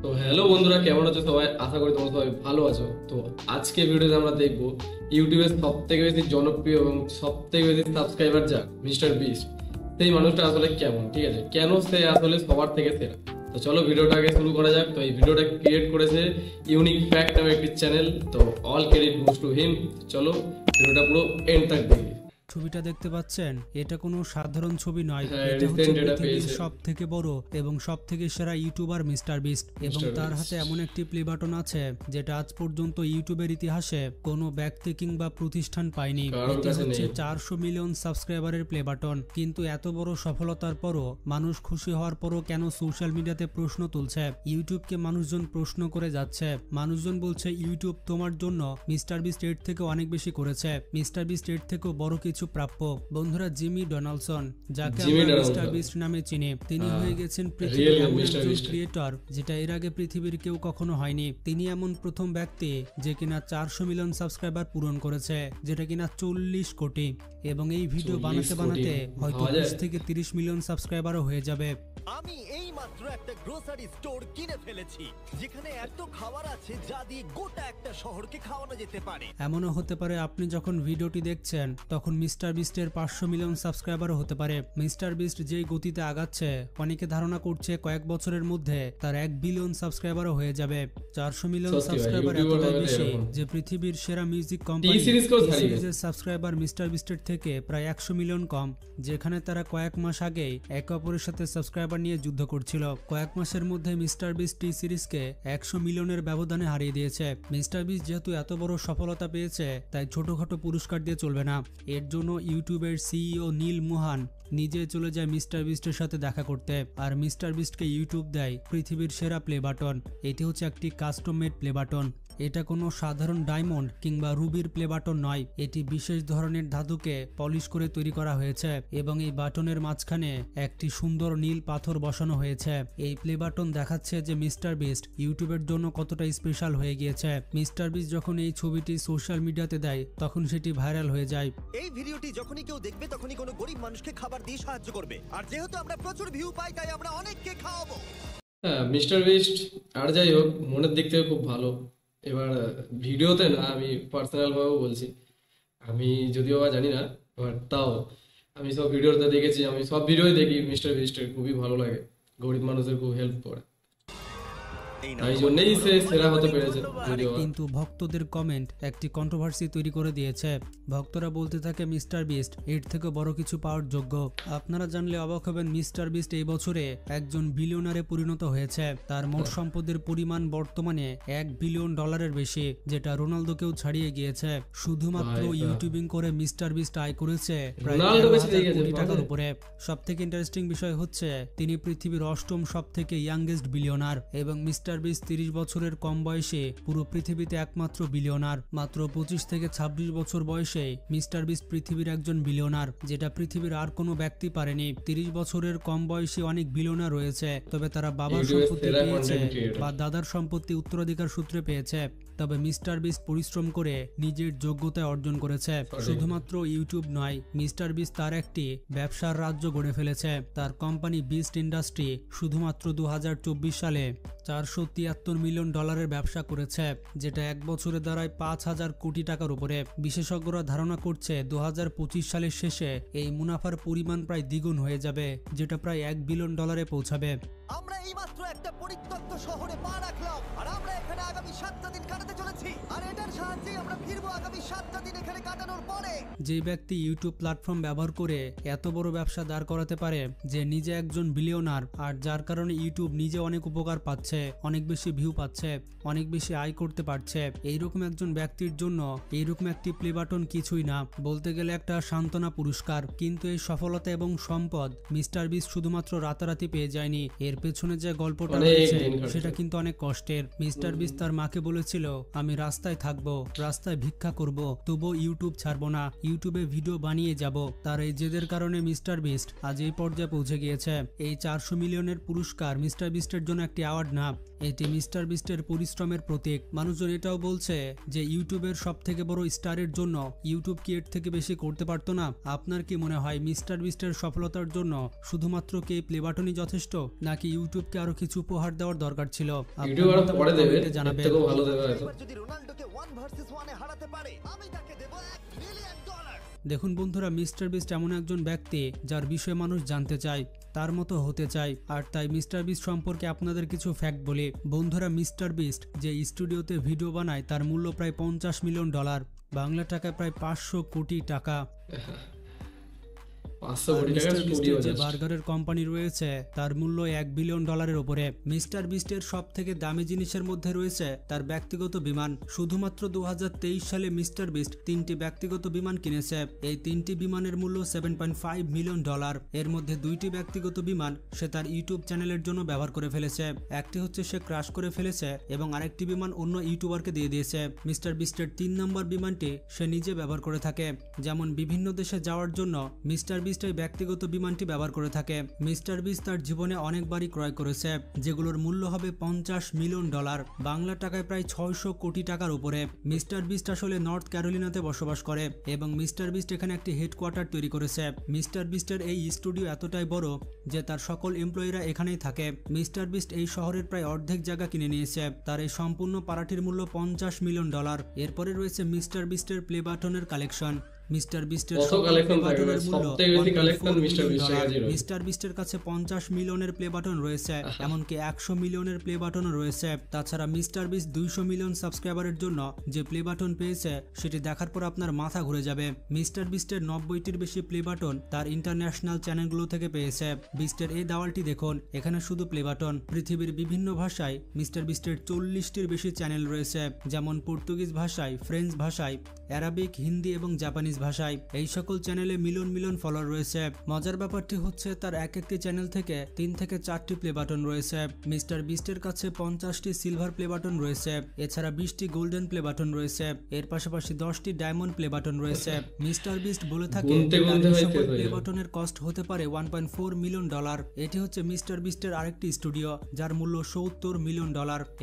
তো হ্যালো বন্ধুরা, কেমন আছো সবাই? আশা করি তোমরা সবাই ভালো আছো। তো আজকে ভিডিওতে আমরা দেখবো ইউটিউবের সব থেকে বেশি জনপ্রিয় এবং সব থেকে বেশি সাবস্ক্রাইবার যার মিস্টার বিস্ট, সেই মানুষটা আসলে কেমন, ঠিক আছে, কেন সে আসলে সবার থেকে সেরা। তো চলো ভিডিওটাকে শুরু করা যাক। তো এই ভিডিওটা ক্রিয়েট করেছে ইউনিক ফ্যাক্ট নামে একটি চ্যানেল। তো all credit goes to him. চলো ভিডিওটা পুরো এন্ড তক দেখি। ছবিটা দেখতে পাচ্ছেন, এটা কোনো সাধারণ ছবি নয়। হ্যাঁ, এটা হচ্ছে recent এটা পৃথিবীর পেয়েছে। সব থেকে বড় এবং সব থেকে সেরা ইউটিউবার মিস্টার বিস্ট, এবং মিস্টার তার বিস্ট। হাতে এমন একটি প্লে বাটন আছে যেটা আজ পর্যন্ত ইউটিউবের ইতিহাসে কোনো ব্যক্তি কিংবা প্রতিষ্ঠান পায়নি। কারোর এটি কাছে হচ্ছে নেই। 400 মিলিয়ন সাবস্ক্রাইবারের প্লে বাটন। কিন্তু এত বড় সফলতার পরও, মানুষ খুশি হওয়ার পরও কেন সোশ্যাল মিডিয়াতে প্রশ্ন তুলছে? ইউটিউবকে মানুষজন প্রশ্ন করে যাচ্ছে। মানুষজন বলছে ইউটিউব তোমার জন্য মিস্টার বিস্ট এর থেকে অনেক বেশি করেছে, মিস্টার বিস্ট এর থেকেও বড় কিছু প্রাপ্য। বন্ধুরা, জিমি ডোনাল্ডসন, যাকে আমরা মিস্টার বিস্ট নামে চিনি, তিনি হয়ে গেছেন পৃথিবীর এমন একজন ক্রিয়েটর যেটা এর আগে পৃথিবীর কেউ কখনো হয়নি। তিনি এমন প্রথম ব্যক্তি যে কিনা 400 মিলিয়ন সাবস্ক্রাইবার পূরণ করেছে, যেটা কিনা 40 কোটি, এবং এই ভিডিও 40 বানাতে বানাতে কোটি। হয়তো ভাবা যায়? 20 থেকে 30 মিলিয়ন সাবস্ক্রাইবারও হয়ে যাবে। আমি এই মাত্র একটা গ্রোসারি স্টোর কিনে ফেলেছি, যেখানে এত খাবার আছে যা দিয়ে গোটা একটা শহরকে খাওয়ানো যেতে পারে। এমনও হতে পারে আপনি যখন ভিডিওটি দেখছেন তখন মিস্টার বিস্টের 500 মিলিয়ন সাবস্ক্রাইবারও হতে পারে। মিস্টার বিস্ট যেই গতিতে আগাচ্ছে, অনেকে ধারণা করছে কয়েক বছরের মধ্যে তার 1 বিলিয়ন সাবস্ক্রাইবারও হয়ে যাবে। 400 মিলিয়ন সত্যি ভাই, সাবস্ক্রাইবার ইউটিউবার এতটাই হলে বেশি এরকম। যে পৃথিবীর সেরা মিউজিক টি কোম্পানি সিরিজ কেও ছাড়িয়ে গেছে। সিরিজের সাবস্ক্রাইবার মিস্টার বিস্টের থেকে প্রায় 100 মিলিয়ন কম, যেখানে তারা কয়েক মাস আগেই একে অপরের সাথে সাবস্ক্রাইবার নিয়ে যুদ্ধ করছিল। কয়েক মাসের মধ্যে মিস্টার বিস্ট টি সিরিজকে 100 মিলিয়নের ব্যবধানে হারিয়ে দিয়েছে। মিস্টার বিস্ট যেহেতু এত বড় সফলতা পেয়েছে, তাই ছোটখাটো পুরস্কার দিয়ে চলবে না। এর জন্য ইউটিউবের সিইও নীল মোহান নিজে চলে যায় মিস্টার বিস্টের সাথে দেখা করতে, আর মিস্টার বিস্টকে ইউটিউব দেয় পৃথিবীর সেরা প্লে বাটন। এটি হচ্ছে একটি কাস্টম মেড প্লে বাটন। এটা কোনো সাধারণ ডায়মন্ড কিংবা রুবির প্লে বাটন নয়, এটি বিশেষ ধরনের ধাতুকে পলিশ করে তৈরি করা হয়েছে, এবং এই বাটনের মাঝখানে একটি সুন্দর নীল পাথর বসানো হয়েছে। এই প্লে বাটন দেখাচ্ছে যে মিস্টার বিস্ট ইউটিউবের জন্য কতটা স্পেশাল হয়ে গিয়েছে। মিস্টার বিস্ট যখন এই ছবিটি সোশ্যাল মিডিয়াতে দেয়, তখন সেটি ভাইরাল হয়ে যায়। এই ভিডিওটি যখনই কেউ দেখবে তখনই কোনো গরিব মানুষকে খাবার দিয়ে সাহায্য করবে, আর যেহেতু আমরা প্রচুর ভিউ পাই তাই আমরা অনেককে খাওয়াবো। হ্যাঁ, মিস্টার বিস্ট আর যাই হোক, মনের দিক থেকে খুব ভালো। এবার ভিডিওতে না, আমি পার্সোনাল ভাবেও বলছি, আমি যদিও বা জানি না, বাট তাও আমি সব ভিডিওতে দেখেছি, আমি সব ভিডিওই দেখি। মিস্টার বিস্টের খুবই ভালো লাগে, গরিব মানুষদের খুব হেল্প করে, এই তাই জন্যই সে সেরা হতে পেরেছে। যদিও বা কিন্তু ভক্তদের কমেন্ট একটি কন্ট্রোভার্সি তৈরি করে দিয়েছে। ভক্তরা বলতে থাকে মিস্টার বিস্ট এর থেকে বড় কিছু পাওয়ার যোগ্য। আপনারা জানলে অবাক হবেন, মিস্টার বিস্ট এই বছরে একজন বিলিয়নারে পরিণত হয়েছে। তার মোট সম্পদের পরিমাণ বর্তমানে $1 বিলিয়ন বেশি, যেটা রোনালদোকেও ছাড়িয়ে গিয়েছে। শুধুমাত্র ভাই, ইউটিউবিং করে মিস্টার বিস্ট আয় করেছে প্রায় রোনালদো বেশি 13,000 দিয়ে গেছে, কোটি টাকার ভাই। উপরে। সব থেকে ইন্টারেস্টিং বিষয় হচ্ছে তিনি পৃথিবীর 8ম সব থেকে ইয়াংগেস্ট বিলিয়নার, এবং মিস্টার বিস্ট 30 বছরের কম বয়সে পুরো পৃথিবীতে একমাত্র বিলিয়নার। মাত্র 25 থেকে 26 বছর বয়সে মিস্টার বিস্ট পৃথিবীর একজন বিলিয়নার, যেটা পৃথিবীর আর কোনো ব্যক্তি পারেনি। 30 বছরের কম বয়সে অনেক বিলিয়নার রয়েছে, তবে তারা বাবার ইউটিউবের সম্পত্তি সেরা পেয়েছে content creator। বা দাদার সম্পত্তি উত্তরাধিকার সূত্রে পেয়েছে। তবে মিস্টার বিস্ট পরিশ্রম করে নিজের যোগ্যতায় অর্জন করেছে। শুধুমাত্র ইউটিউব নয়, মিস্টার বিস্ট তার একটি ব্যবসার রাজ্য গড়ে ফেলেছে। তার কোম্পানি বিস্ট ইন্ডাস্ট্রি শুধুমাত্র 2024 সালে $473 মিলিয়ন ব্যবসা করেছে, যেটা এক বছরে দাঁড়ায় 5,000 কোটি টাকার উপরে। বিশেষজ্ঞরা ধারণা করছে 2025 সালের শেষে এই মুনাফার পরিমাণ প্রায় দ্বিগুণ হয়ে যাবে, যেটা প্রায় $1 বিলিয়ন পৌঁছাবে। আমরা এইমাত্র একটা পরিত্যক্ত শহরে পা রাখলাম, আর আমরা এখানে আগামী 7টা দিন কাটাতে চলেছি, আর এটার সাহায্যে আমরা ফিরবো আগামী 7টা দিন এখানে কাটানোর পরে। যে ব্যক্তি ইউটিউব প্ল্যাটফর্ম ব্যবহার করে এত বড় ব্যবসা দাঁড় করাতে পারে, যে নিজে একজন বিলিয়নার, আর যার কারণে ইউটিউব নিজে অনেক উপকার পাচ্ছে, অনেক বেশি ভিউ পাচ্ছে, অনেক বেশি আয় করতে পারছে, এইরকম একজন ব্যক্তির জন্য এইরকম একটি প্লে বাটন কিছুই না, বলতে গেলে একটা সান্ত্বনা পুরস্কার। কিন্তু এই সফলতা এবং সম্পদ মিস্টার বিস্ট শুধুমাত্র রাতারাতি পেয়ে যায়নি। এর পেছনে যে গল্পটা রয়েছে সেটা কিন্তু অনেক কষ্টের। মিস্টার বিস্ট তার মাকে বলেছিল, আমি রাস্তায় থাকবো, রাস্তায় ভিক্ষা করব, তবুও ইউটিউব ছাড়বো না, ইউটিউবে ভিডিও বানিয়ে যাব। তার এই জেদের কারণে মিস্টার বিস্ট আজ এই পর্যায়ে পৌঁছে গিয়েছে। এই 400 মিলিয়নের পুরস্কার মিস্টার বিস্টের জন্য একটি অ্যাওয়ার্ড না, না, এটি মিস্টার বিস্টের পরিশ্রমের প্রতীক। মানুষজন এটাও বলছে যে ইউটিউবের সব থেকে বড় স্টারের জন্য ইউটিউব কি এর থেকে বেশি করতে পারতো না? আপনার কি মনে হয় মিস্টার বিস্টের সফলতার জন্য শুধুমাত্র কি প্লে বাটনই যথেষ্ট, নাকি ইউটিউবকে আরো কিছু উপহার দেওয়ার দরকার ছিল? ইউটিউব আরো পরে দেবে, জানাবেন। এর থেকেও ভালো দেবে হয়তো। এবার যদি রোনাল্ডোকে 1 ভার্সেস 1 এ হারাতে পারে আমি তাকে দেব $1 মিলিয়ন। দেখুন বন্ধুরা, মিস্টার বিস্ট এমন একজন ব্যক্তি যার বিষয়ে মানুষ জানতে চায়, তার মতো হতে চায়। আর তাই মিস্টার বিস্ট সম্পর্কে আপনাদের কিছু ফ্যাক্ট বলি। বন্ধুরা, মিস্টার বিস্ট যে স্টুডিওতে ভিডিও বানায় তার মূল্য প্রায় $50 মিলিয়ন, বাংলা টাকায় প্রায় 500 কোটি টাকা। 500 কোটি টাকার মিস্টার স্টুডিও বিস্টের যে বার্গারের কোম্পানি রয়েছে তার মূল্য $1 বিলিয়ন উপরে। মিস্টার বিস্টের সব থেকে দামি জিনিসের মধ্যে রয়েছে তার ব্যক্তিগত বিমান। শুধুমাত্র 2023 সালে মিস্টার বিস্ট 3টি ব্যক্তিগত বিমান কিনেছে। এই 3টি বিমানের মূল্য $7.5 মিলিয়ন। এর মধ্যে 2টি ব্যক্তিগত বিমান সে তার ইউটিউব চ্যানেলের জন্য ব্যবহার করে ফেলেছে। একটি হচ্ছে সে ক্র্যাশ করে ফেলেছে এবং আরেকটি বিমান অন্য ইউটিউবারকে দিয়ে দিয়েছে। মিস্টার বিস্টের 3 নম্বর বিমানটি সে নিজে ব্যবহার করে থাকে। যেমন বিভিন্ন দেশে যাওয়ার জন্য মিস্টার বিস্ট এই ব্যক্তিগত বিমানটি ব্যবহার করে থাকে। মিস্টার বিস্ট তার জীবনে অনেকবারই ক্রয় করেছে, যেগুলোর মূল্য হবে $50 মিলিয়ন, বাংলা টাকায় প্রায় 600 কোটি টাকার উপরে। মিস্টার বিস্ট আসলে নর্থ ক্যারোলিনাতে বসবাস করে এবং মিস্টার বিস্ট এখানে একটি হেডকোয়ার্টার তৈরি করেছে। মিস্টার বিস্টের এই স্টুডিও এতটাই বড় যে তার সকল এমপ্লয়িরা এখানেই থাকে। মিস্টার বিস্ট এই শহরের প্রায় অর্ধেক জায়গা কিনে নিয়েছে। তার এই সম্পূর্ণ পাড়াটির মূল্য $50 মিলিয়ন। এরপরে রয়েছে মিস্টার বিস্টের প্লে বাটনের কালেকশন। মিস্টার বিস্টের মিস্টার বিস্টের কাছে 50 মিলিয়নের প্লে বাটন রয়েছে, এমনকি 100 মিলিয়নের প্লে বাটনও রয়েছে। তাছাড়া মিস্টার বিস্ট 200 মিলিয়ন সাবস্ক্রাইবারের জন্য যে প্লে বাটন পেয়েছে সেটি দেখার পর আপনার মাথা ঘুরে যাবে। মিস্টার বিস্টের 90টির বেশি প্লে বাটন তার ইন্টারন্যাশনাল চ্যানেলগুলো থেকে পেয়েছে। বিস্টের এই দাওয়ালটি দেখুন, এখানে শুধু প্লে বাটন। পৃথিবীর বিভিন্ন ভাষায় মিস্টার বিস্টের 40টির বেশি চ্যানেল রয়েছে, যেমন পর্তুগিজ ভাষায়, ফ্রেঞ্চ ভাষায়, অ্যারাবিক, হিন্দি এবং জাপানিজ ভাষায়। এই সকল চ্যানেলে মিলিয়ন মিলিয়ন ফলোয়ার রয়েছে। মজার ব্যাপারটি হচ্ছে তার এক একটি চ্যানেল থেকে 3 থেকে 4টি প্লে বাটন রয়েছে। মিস্টার বিস্টের কাছে 50টি সিলভার প্লে বাটন রয়েছে, এছাড়া 20টি গোল্ডেন প্লে বাটন রয়েছে, এর পাশাপাশি 10টি ডায়মন্ড প্লে বাটন রয়েছে। মিস্টার বিস্ট বলে থাকে প্লে বাটনের কস্ট হতে পারে $1.4 মিলিয়ন। এটি হচ্ছে মিস্টার বিস্টের আরেকটি স্টুডিও যার মূল্য $70 মিলিয়ন।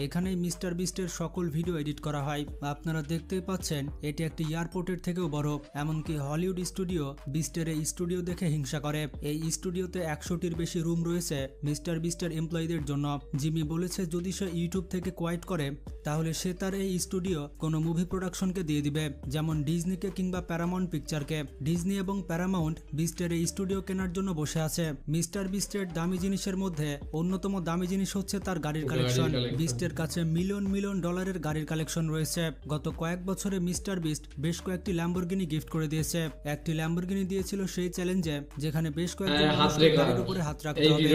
এখানেই মিস্টার বিস্টের সকল ভিডিও এডিট করা হয়। আপনারা দেখতেই পাচ্ছেন এটি একটি এয়ারপোর্টের থেকেও বড়। এমনকি হলিউড স্টুডিও বিস্টের এই স্টুডিও দেখে হিংসা করে। এই স্টুডিওতে 100টির বেশি রুম রয়েছে মিস্টার বিস্টের এমপ্লয়ীদের জন্য। জিমি বলেছে যদি সে ইউটিউব থেকে কোয়াইট করে তাহলে সে তার এই স্টুডিও কোনো মুভি প্রোডাকশনকে দিয়ে দিবে, যেমন ডিজনিকে কিংবা প্যারামাউন্ট পিকচারকে। ডিজনি এবং প্যারামাউন্ট বিস্টের এই স্টুডিও কেনার জন্য বসে আছে। মিস্টার বিস্টের দামি জিনিসের মধ্যে অন্যতম দামি জিনিস হচ্ছে তার গাড়ির কালেকশন। বিস্টের কাছে মিলিয়ন মিলিয়ন ডলারের গাড়ির কালেকশন রয়েছে। গত কয়েক বছরে মিস্টার বিস্ট বেশ কয়েকটি ল্যাম্বরগিনি গিফট করে দিয়েছে। একটি ল্যাম্বরগিনি দিয়েছিল সেই চ্যালেঞ্জে যেখানে বেশ কয়েকজন গাড়ির উপরে হাত রাখতে হবে,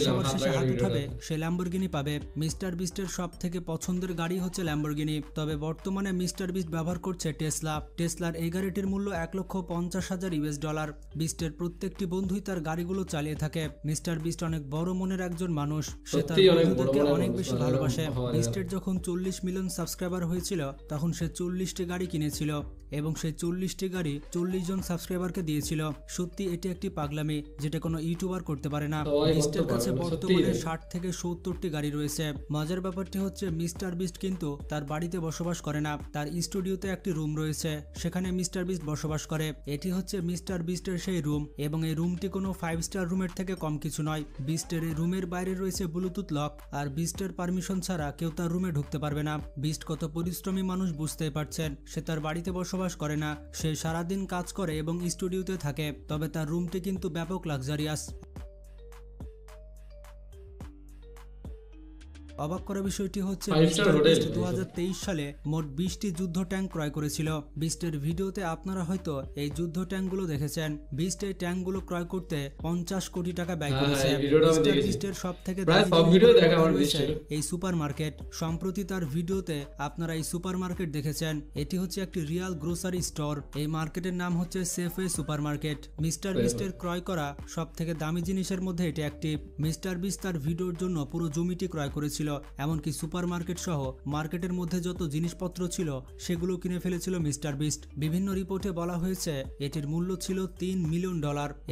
সবার শেষে হাত উঠাবে সে ল্যাম্বরগিনি পাবে। মিস্টার বিস্টের সব থেকে পছন্দের গাড়ি হচ্ছে ল্যাম্বরগিনি। তবে বর্তমানে মিস্টার বিস্ট ব্যবহার করছে টেসলা। টেসলার এই গাড়িটির মূল্য $1,50,000। বিস্টের প্রত্যেকটি বন্ধুই তার গাড়িগুলো চালিয়ে থাকে। মিস্টার বিস্ট অনেক বড় মনের একজন মানুষ, সে তার বন্ধুদেরকে অনেক বেশি ভালোবাসে। বিস্টের যখন 40 মিলিয়ন সাবস্ক্রাইবার হয়েছিল তখন সে 40টি গাড়ি কিনেছিল এবং সেই 40টি গাড়ি 40 জন সাবস্ক্রাইবারকে দিয়েছিল। সত্যি এটি একটি পাগলামি যেটা কোনো ইউটিউবার করতে পারে না। বিস্টের কাছে বর্তমানে 60 থেকে 70টি গাড়ি রয়েছে। মজার ব্যাপারটি হচ্ছে মিস্টার বিস্ট কিন্তু তার বাড়িতে বসবাস করে না, তার স্টুডিওতে একটি রুম রয়েছে, সেখানে মিস্টার বিস্ট বসবাস করে। এটি হচ্ছে মিস্টার বিস্টের সেই রুম এবং এই রুমটি কোনো 5 স্টার রুমের থেকে কম কিছু নয়। বিস্টের এই রুমের বাইরে রয়েছে ব্লুটুথ লক, আর বিস্টের পারমিশন ছাড়া কেউ তার রুমে ঢুকতে পারবে না। বিস্ট কত পরিশ্রমী মানুষ বুঝতেই পারছেন। সে তার বাড়িতে বসবাস করে না, সে সারাদিন কাজ করে এবং স্টুডিওতে থাকে। তবে তার রুমটি কিন্তু ব্যাপক লাক্সারিয়াস। অবাক করা বিষয়টি হচ্ছে 2023 সালে মোট 20টি যুদ্ধ ট্যাঙ্ক ক্রয় করেছিল। বিস্টের ভিডিওতে আপনারা হয়তো এই যুদ্ধ ট্যাঙ্কগুলো দেখেছেন। বিস্ট এই ট্যাঙ্কগুলো ক্রয় করতে 50 কোটি টাকা ব্যয় করেছে। বিস্টের সব থেকে এই সুপার মার্কেট। সম্প্রতি তার ভিডিওতে আপনারা এই সুপার মার্কেট দেখেছেন। এটি হচ্ছে একটি রিয়াল গ্রোসারি স্টোর। এই মার্কেটের নাম হচ্ছে সেফওয়ে সুপার মার্কেট। মিস্টার বিস্টের ক্রয় করা সব থেকে দামি জিনিসের মধ্যে এটি একটি। মিস্টার বিস্ট তার ভিডিওর জন্য পুরো জমিটি ক্রয় করেছিল। ফেলেছিল, এমনকি সুপার মার্কেট সহ মার্কেটের মধ্যে যত জিনিসপত্র ছিল সেগুলো কিনে ফেলেছিল মিস্টার বিস্ট। বিভিন্ন রিপোর্টে বলা হয়েছে এটির মূল্য ছিল $3 মিলিয়ন।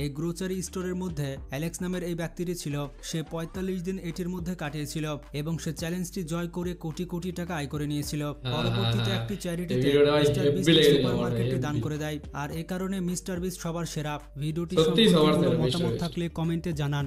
এই গ্রোসারি স্টোরের মধ্যে অ্যালেক্স নামের এই ব্যক্তিটি ছিল। সে 45 দিন এটির মধ্যে কাটিয়েছিল এবং সে চ্যালেঞ্জটি জয় করে কোটি কোটি টাকা আয় করে নিয়েছিল। পরবর্তীতে একটি চ্যারিটিতে মিস্টার বিস্ট সুপার মার্কেটটি দান করে দেয়, আর এ কারণে মিস্টার বিস্ট সবার সেরা। ভিডিওটি সম্পর্কে কোনো মতামত থাকলে কমেন্টে জানান।